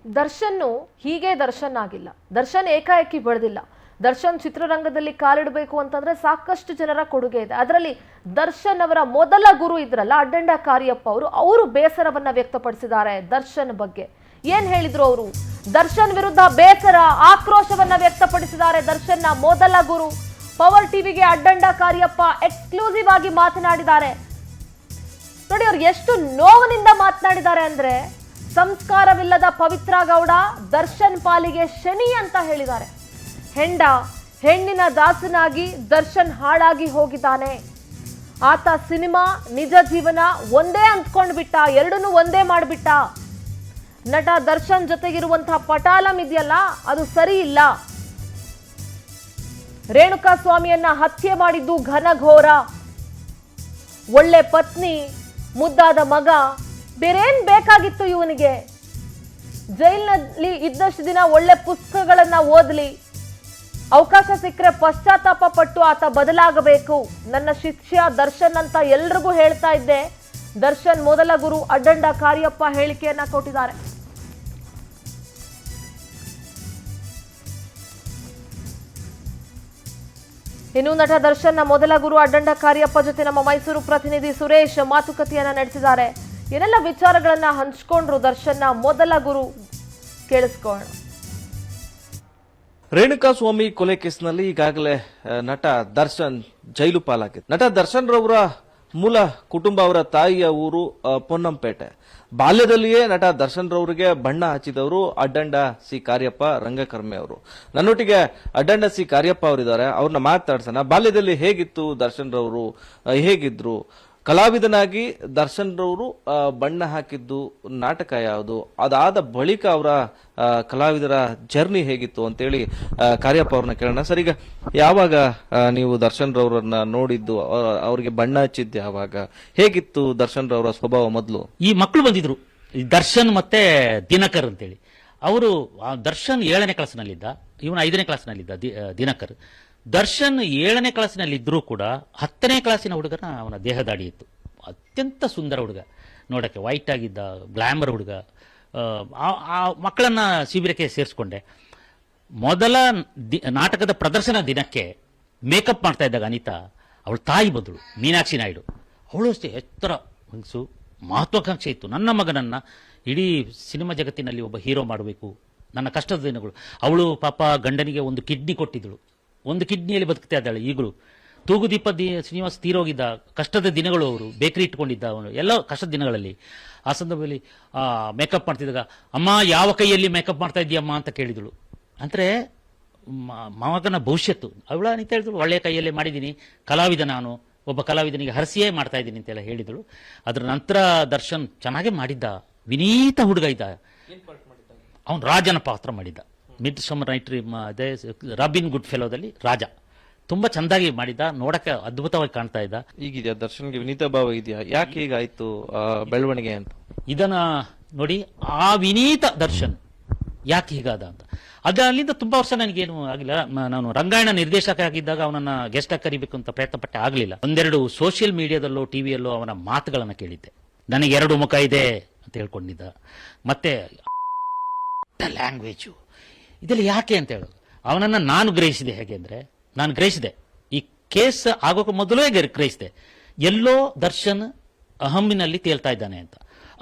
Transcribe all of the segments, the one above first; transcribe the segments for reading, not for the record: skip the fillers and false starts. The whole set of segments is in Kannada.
ದರ್ಶನ್ ಹೀಗೆ ದರ್ಶನ್ ಆಗಿಲ್ಲ. ದರ್ಶನ್ ಏಕಾಏಕಿ ಬೆಳೆದಿಲ್ಲ. ದರ್ಶನ್ ಚಿತ್ರರಂಗದಲ್ಲಿ ಕಾಲಿಡಬೇಕು ಅಂತಂದ್ರೆ ಸಾಕಷ್ಟು ಜನರ ಕೊಡುಗೆ ಇದೆ. ಅದರಲ್ಲಿ ದರ್ಶನ್ ಅವರ ಮೊದಲ ಗುರು ಇದ್ರಲ್ಲ ಅಡ್ಡಂಡ ಕಾರಿಯಪ್ಪ ಅವರು ಬೇಸರವನ್ನ ವ್ಯಕ್ತಪಡಿಸಿದ್ದಾರೆ ದರ್ಶನ್ ಬಗ್ಗೆ. ಏನ್ ಹೇಳಿದ್ರು ಅವರು? ದರ್ಶನ್ ವಿರುದ್ಧ ಬೇಸರ ಆಕ್ರೋಶವನ್ನ ವ್ಯಕ್ತಪಡಿಸಿದ್ದಾರೆ ದರ್ಶನ್ನ ಮೊದಲ ಗುರು. ಪವರ್ ಟಿವಿಗೆ ಅಡ್ಡಂಡ ಕಾರಿಯಪ್ಪ ಎಕ್ಸ್ಕ್ಲೂಸಿವ್ ಆಗಿ ಮಾತನಾಡಿದ್ದಾರೆ. ನೋಡಿ ಅವ್ರು ಎಷ್ಟು ನೋವಿನಿಂದ ಮಾತನಾಡಿದ್ದಾರೆ ಅಂದ್ರೆ, ಸಂಸ್ಕಾರವಿಲ್ಲದ ಪವಿತ್ರ ಗೌಡ ದರ್ಶನ್ ಪಾಲಿಗೆ ಶನಿ ಅಂತ ಹೇಳಿದ್ದಾರೆ. ಹೆಣ್ಣಿನ ದಾಸನಾಗಿ ದರ್ಶನ್ ಹಾಳಾಗಿ ಹೋಗಿದ್ದಾನೆ. ಆತ ಸಿನಿಮಾ ನಿಜ ಜೀವನ ಒಂದೇ ಅಂದ್ಕೊಂಡ್ ಬಿಟ್ಟ, ಎರಡನ್ನೂ ಒಂದೇ ಮಾಡ್ಬಿಟ್ಟ. ನಟ ದರ್ಶನ್ ಜೊತೆಗಿರುವಂತಹ ಪಟಾಲಂ ಇದೆಯಲ್ಲ ಅದು ಸರಿ ಇಲ್ಲ. ರೇಣುಕಾ ಸ್ವಾಮಿಯನ್ನ ಹತ್ಯೆ ಮಾಡಿದ್ದು ಘನಘೋರ. ಒಳ್ಳೆ ಪತ್ನಿ, ಮುದ್ದಾದ ಮಗ, ಬೇರೇನ್ ಬೇಕಾಗಿತ್ತು ಇವನಿಗೆ? ಜೈಲಿನಲ್ಲಿ ಇದ್ದಷ್ಟು ದಿನ ಒಳ್ಳೆ ಪುಸ್ತಕಗಳನ್ನ ಓದಲಿ, ಅವಕಾಶ ಸಿಕ್ಕರೆ ಪಶ್ಚಾತ್ತಾಪ ಪಟ್ಟು ಆತ ಬದಲಾಗಬೇಕು. ನನ್ನ ಶಿಷ್ಯ ದರ್ಶನ್ ಅಂತ ಎಲ್ರಿಗೂ ಹೇಳ್ತಾ ಇದ್ದೆ. ದರ್ಶನ್ ಮೊದಲ ಗುರು ಅಡ್ಡಂಡ ಕಾರಿಯಪ್ಪ ಹೇಳಿಕೆಯನ್ನ ಕೊಟ್ಟಿದ್ದಾರೆ. ಇನ್ನು ನಟ ದರ್ಶನ್ನ ಮೊದಲ ಗುರು ಅಡ್ಡಂಡ ಕಾರಿಯಪ್ಪ ಜೊತೆ ನಮ್ಮ ಮೈಸೂರು ಪ್ರತಿನಿಧಿ ಸುರೇಶ್ ಮಾತುಕತೆಯನ್ನ ನಡೆಸಿದ್ದಾರೆ. ಏನೆಲ್ಲ ವಿಚಾರಗಳನ್ನ ಹಂಚಿಕೊಂಡ್ರು ದರ್ಶನ್ನ ಮೊದಲ ಗುರು, ಕೇಳಿಸ್ಕೊಳ್ಳೋಣ. ರೇಣುಕಾ ಸ್ವಾಮಿ ಕೊಲೆ ಕೇಸ್ನಲ್ಲಿ ಈಗಾಗಲೇ ನಟ ದರ್ಶನ್ ಜೈಲು ಪಾಲಾಗಿದೆ. ನಟ ದರ್ಶನ್ ರವರ ಮೂಲ ಕುಟುಂಬ, ಅವರ ತಾಯಿಯ ಊರು ಪೊನ್ನಂಪೇಟೆ. ಬಾಲ್ಯದಲ್ಲಿಯೇ ನಟ ದರ್ಶನ್ ರವರಿಗೆ ಬಣ್ಣ ಹಚ್ಚಿದವರು ಅಡ್ಡಂಡ ಸಿ ಕಾರಿಯಪ್ಪ ರಂಗಕರ್ಮಿ ಅವರು. ನನ್ನೊಟ್ಟಿಗೆ ಅಡ್ಡಂಡ ಸಿ ಕಾರಿಯಪ್ಪ ಅವರಿದ್ದಾರೆ, ಅವ್ರನ್ನ ಮಾತಾಡ್ಸೋಣ. ಬಾಲ್ಯದಲ್ಲಿ ಹೇಗಿತ್ತು ದರ್ಶನ್ ರವರು, ಹೇಗಿದ್ರು ಕಲಾವಿದನಾಗಿ? ದರ್ಶನ್ ರವರು ಬಣ್ಣ ಹಾಕಿದ್ದು ನಾಟಕ ಯಾವುದು? ಅದಾದ ಬಳಿಕ ಅವರ ಕಲಾವಿದರ ಜರ್ನಿ ಹೇಗಿತ್ತು ಅಂತೇಳಿ ಕಾರ್ಯಪ್ಪ ಅವ್ರನ್ನ ಕೇಳೋಣ. ಸರ್, ಈಗ ಯಾವಾಗ ನೀವು ದರ್ಶನ್ ರವರನ್ನ ನೋಡಿದ್ದು, ಅವ್ರಿಗೆ ಬಣ್ಣ ಹಚ್ಚಿದ್ದು ಯಾವಾಗ? ಹೇಗಿತ್ತು ದರ್ಶನ್ ರವರ ಸ್ವಭಾವ ಮೊದಲು? ಈ ಮಕ್ಕಳು ಬಂದಿದ್ರು, ದರ್ಶನ್ ಮತ್ತೆ ದಿನಕರ್ ಅಂತೇಳಿ. ಅವರು ದರ್ಶನ್ 7ನೇ ಕ್ಲಾಸ್ನಲ್ಲಿದ್ದ, ಇವನು 5ನೇ ಕ್ಲಾಸ್ನಲ್ಲಿದ್ದ ದಿನಕರ್. ದರ್ಶನ್ 7ನೇ ಕ್ಲಾಸಿನಲ್ಲಿ ಇದ್ರೂ ಕೂಡ 10ನೇ ಕ್ಲಾಸಿನ ಹುಡುಗನ ಅವನ ದೇಹದಾಡಿ ಇತ್ತು. ಅತ್ಯಂತ ಸುಂದರ ಹುಡುಗ, ನೋಡಕ್ಕೆ ವೈಟ್ ಆಗಿದ್ದ, ಗ್ಲಾಮರ್ ಹುಡುಗ. ಆ ಮಕ್ಕಳನ್ನ ಶಿಬಿರಕ್ಕೆ ಸೇರಿಸ್ಕೊಂಡೆ. ಮೊದಲ ನಾಟಕದ ಪ್ರದರ್ಶನ ದಿನಕ್ಕೆ ಮೇಕಪ್ ಮಾಡ್ತಾ ಇದ್ದಾಗ ಅನಿತಾ, ಅವಳ ತಾಯಿ ಬಂದಳು, ಮೀನಾಕ್ಷಿ ನಾಯ್ಡು. ಅವಳು ಅಷ್ಟೇ ಎತ್ತರ ಮನಸ್ಸು, ಮಹತ್ವಾಕಾಂಕ್ಷೆ ಇತ್ತು. ನನ್ನ ಮಗನನ್ನ ಇಡೀ ಸಿನಿಮಾ ಜಗತ್ತಿನಲ್ಲಿ ಒಬ್ಬ ಹೀರೋ ಮಾಡಬೇಕು, ನನ್ನ ಕಷ್ಟದ ದಿನಗಳು. ಅವಳು ಪಾಪ ಗಂಡನಿಗೆ ಒಂದು ಕಿಡ್ನಿ ಕೊಟ್ಟಿದ್ದಳು, ಒಂದು ಕಿಡ್ನಿಯಲ್ಲಿ ಬದುಕ್ತಾ ಇದ್ದಾಳೆ ಈಗಲೂ. ತೂಗುದೀಪ ಶ್ರೀನಿವಾಸ್ ತೀರೋಗಿದ್ದ ಕಷ್ಟದ ದಿನಗಳು, ಅವರು ಬೇಕರಿ ಇಟ್ಕೊಂಡಿದ್ದ, ಅವನು ಎಲ್ಲ ಕಷ್ಟದ ದಿನಗಳಲ್ಲಿ. ಆ ಸಂದರ್ಭದಲ್ಲಿ ಮೇಕಪ್ ಮಾಡ್ತಿದ್ದಾಗ, ಅಮ್ಮ ಯಾವ ಕೈಯಲ್ಲಿ ಮೇಕಪ್ ಮಾಡ್ತಾ ಇದ್ದೀಯಮ್ಮ ಅಂತ ಕೇಳಿದಳು. ಅಂದರೆ ಮಗನ ಭವಿಷ್ಯತ್ತು. ಅವಳ ಅಂತ ಹೇಳಿದಳು, ಒಳ್ಳೆಯ ಕೈಯಲ್ಲೇ ಮಾಡಿದ್ದೀನಿ, ಕಲಾವಿದ ನಾನು, ಒಬ್ಬ ಕಲಾವಿದನಿಗೆ ಹರಸಿಯೇ ಮಾಡ್ತಾ ಇದ್ದೀನಿ ಅಂತೆಲ್ಲ ಹೇಳಿದಳು. ಅದರ ನಂತರ ದರ್ಶನ್ ಚೆನ್ನಾಗೇ ಮಾಡಿದ್ದ, ವಿನೀತ ಹುಡುಗ ಇದ್ದ. ಅವನು ರಾಜನ ಪಾತ್ರ ಮಾಡಿದ್ದ. ಮಿಡ್ ಸಮ್ಮರ್ ನೈಟ್ ರಾಬಿನ್ ಗುಡ್ ಫೆಲೋದಲ್ಲಿ ರಾಜ ತುಂಬಾ ಚಂದಾಗಿ ಮಾಡಿದ್ದ, ನೋಡಕ್ಕೆ ಅದ್ಭುತವಾಗಿ ಕಾಣ್ತಾ ಇದ್ದ. ಈಗಿದೆಯಾ ದರ್ಶನ್ಗೆ ವಿನೀತ ಭಾವ ಇದೆಯಾ? ಯಾಕೆ ಹೀಗಾಯ್ತು ಬೆಳವಣಿಗೆ ಅಂತ? ಇದನ್ನ ನೋಡಿ, ಆ ವಿನೀತ ದರ್ಶನ್ ಯಾಕೆ ಹೀಗಾದ ಅಂತ. ಅಲ್ಲಿಂದ ತುಂಬಾ ವರ್ಷ ನನಗೇನು ಆಗಿಲ್ಲ. ನಾನು ರಂಗಾಯಣ ನಿರ್ದೇಶಕ ಆಗಿದ್ದಾಗ ಅವನನ್ನ ಗೆಸ್ಟ್ ಆಗಿ ಕರಿಬೇಕು ಅಂತ ಪ್ರಯತ್ನ ಪಟ್ಟೆ, ಆಗಲಿಲ್ಲ. ಒಂದೆರಡು ಸೋಷಿಯಲ್ ಮೀಡಿಯಾದಲ್ಲೋ ಟಿವಿಯಲ್ಲೋ ಅವನ ಮಾತುಗಳನ್ನ ಕೇಳಿದ್ದೆ. ನನಗೆ 2 ಮುಖ ಇದೆ ಅಂತ ಹೇಳ್ಕೊಂಡಿದ್ದ. ಮತ್ತೆ ಲ್ಯಾಂಗ್ವೇಜು ಇದೆಲ್ಲ ಯಾಕೆ ಅಂತ ಹೇಳೋದು. ಅವನನ್ನ ನಾನು ಗ್ರಹಿಸಿದೆ. ಹೇಗೆ ಅಂದ್ರೆ, ನಾನು ಗ್ರಹಿಸಿದೆ, ಈ ಕೇಸ್ ಆಗೋಕೆ ಮೊದಲೇ ಗ್ರಹಿಸಿದೆ, ಎಲ್ಲೋ ದರ್ಶನ್ ಅಹಮ್ಮಿನಲ್ಲಿ ತೇಲ್ತಾ ಇದ್ದಾನೆ ಅಂತ.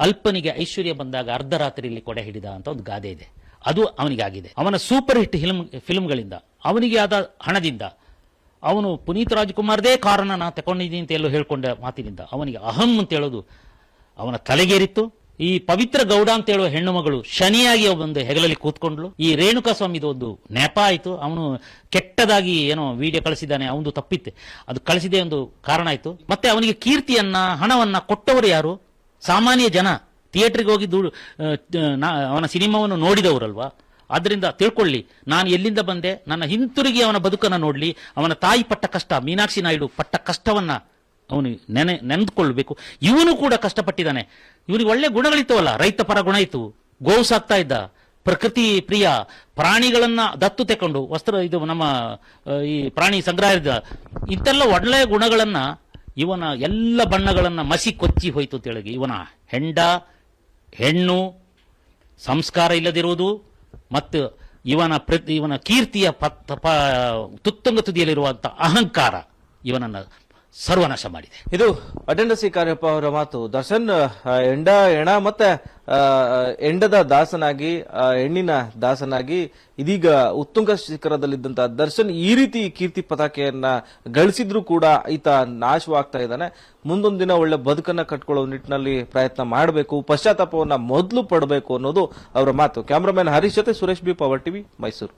ಅಲ್ಪನಿಗೆ ಐಶ್ವರ್ಯ ಬಂದಾಗ ಅರ್ಧರಾತ್ರಿಯಲ್ಲಿ ಕೊಡೆ ಹಿಡಿದ ಅಂತ ಒಂದು ಗಾದೆ ಇದೆ, ಅದು ಅವನಿಗಾಗಿದೆ. ಅವನ ಸೂಪರ್ ಹಿಟ್ ಫಿಲ್ಮ್ಗಳಿಂದ, ಅವನಿಗೆ ಆದ ಹಣದಿಂದ, ಅವನು ಪುನೀತ್ ರಾಜ್ಕುಮಾರ್ದೇ ಕಾರಣ ನಾ ತಗೊಂಡಿದ್ದೀನಿ ಅಂತ ಎಲ್ಲೋ ಹೇಳ್ಕೊಂಡ ಮಾತಿನಿಂದ ಅವನಿಗೆ ಅಹಂ ಅಂತ ಹೇಳೋದು ಅವನ ತಲೆಗೇರಿತ್ತು. ಈ ಪವಿತ್ರ ಗೌಡ ಅಂತ ಹೇಳುವ ಹೆಣ್ಣು ಮಗಳು ಶನಿಯಾಗಿ ಒಂದು ಹೆಗಲಲ್ಲಿ ಕೂತ್ಕೊಂಡ್ಲು. ಈ ರೇಣುಕಾ ಸ್ವಾಮಿದು ಒಂದು ನೆಪ ಆಯ್ತು. ಅವನು ಕೆಟ್ಟದಾಗಿ ಏನೋ ವಿಡಿಯೋ ಕಳಿಸಿದ್ದಾನೆ, ಅವನು ತಪ್ಪಿತ್ತೆ, ಅದು ಕಳಿಸಿದೆ ಒಂದು ಕಾರಣ ಆಯ್ತು. ಮತ್ತೆ ಅವನಿಗೆ ಕೀರ್ತಿಯನ್ನ, ಹಣವನ್ನ ಕೊಟ್ಟವರು ಯಾರು? ಸಾಮಾನ್ಯ ಜನ, ಥಿಯೇಟರ್ಗೆ ಹೋಗಿ ಅವನ ಸಿನಿಮಾವನ್ನು ನೋಡಿದವರಲ್ವಾ. ಆದ್ರಿಂದ ತಿಳ್ಕೊಳ್ಳಿ, ನಾನು ಎಲ್ಲಿಂದ ಬಂದೆ, ನನ್ನ ಹಿಂತಿರುಗಿ ಅವನ ಬದುಕನ್ನು ನೋಡ್ಲಿ. ಅವನ ತಾಯಿ ಪಟ್ಟ ಕಷ್ಟ, ಮೀನಾಕ್ಷಿ ನಾಯ್ಡು ಪಟ್ಟ ಕಷ್ಟವನ್ನ ಅವನು ನೆನೆದುಕೊಳ್ಬೇಕು. ಇವನು ಕೂಡ ಕಷ್ಟಪಟ್ಟಿದ್ದಾನೆ. ಇವನಿಗೆ ಒಳ್ಳೆ ಗುಣಗಳಿತ್ತವಲ್ಲ, ರೈತ ಪರ ಗುಣ ಇತ್ತು, ಗೋವು ಸಾಕ್ತಾ ಇದ್ದ, ಪ್ರಕೃತಿ ಪ್ರಿಯ, ಪ್ರಾಣಿಗಳನ್ನ ದತ್ತು ತೆಕೊಂಡು ಇದು ನಮ್ಮ ಈ ಪ್ರಾಣಿ ಸಂಗ್ರಹ, ಇಂತೆಲ್ಲ ಒಳ್ಳೆಯ ಗುಣಗಳನ್ನ, ಇವನ ಎಲ್ಲ ಬಣ್ಣಗಳನ್ನ ಮಸಿ ಕೊಚ್ಚಿ ಹೋಯ್ತು ಅಂತ ಹೇಳಿ ಇವನ ಹೆಂಡ, ಹೆಣ್ಣು, ಸಂಸ್ಕಾರ ಇಲ್ಲದಿರುವುದು ಮತ್ತು ಇವನ ಕೀರ್ತಿಯ ತುತ್ತುಂಗ ತುದಿಯಲ್ಲಿರುವಂತಹ ಅಹಂಕಾರ ಇವನನ್ನ ಸರ್ವನಾಶ ಮಾಡಿದೆ. ಇದು ಅಟೆಂಡಸಿ ಕಾರ್ಯಪ್ಪ ಅವರ ಮಾತು. ದರ್ಶನ್ ಎಣ ಮತ್ತೆ ಎಂಡದ ದಾಸನಾಗಿ, ಹೆಣ್ಣಿನ ದಾಸನಾಗಿ ಇದೀಗ ಉತ್ತುಂಗ ಶಿಖರದಲ್ಲಿದ್ದಂತಹ ದರ್ಶನ್ ಈ ರೀತಿ ಕೀರ್ತಿ ಪತಾಕೆಯನ್ನ ಗಳಿಸಿದ್ರು ಕೂಡ ಈತ ನಾಶವಾಗ್ತಾ ಇದ್ದಾನೆ. ಮುಂದೊಂದು ದಿನ ಒಳ್ಳೆ ಬದುಕನ್ನ ಕಟ್ಕೊಳ್ಳೋ ನಿಟ್ಟಿನಲ್ಲಿ ಪ್ರಯತ್ನ ಮಾಡಬೇಕು, ಪಶ್ಚಾತ್ತಾಪವನ್ನ ಮೊದಲು ಪಡಬೇಕು ಅನ್ನೋದು ಅವರ ಮಾತು. ಕ್ಯಾಮರಾಮನ್ ಹರೀಶ್ ಜೊತೆ Suresh B, power TV, Mysuru.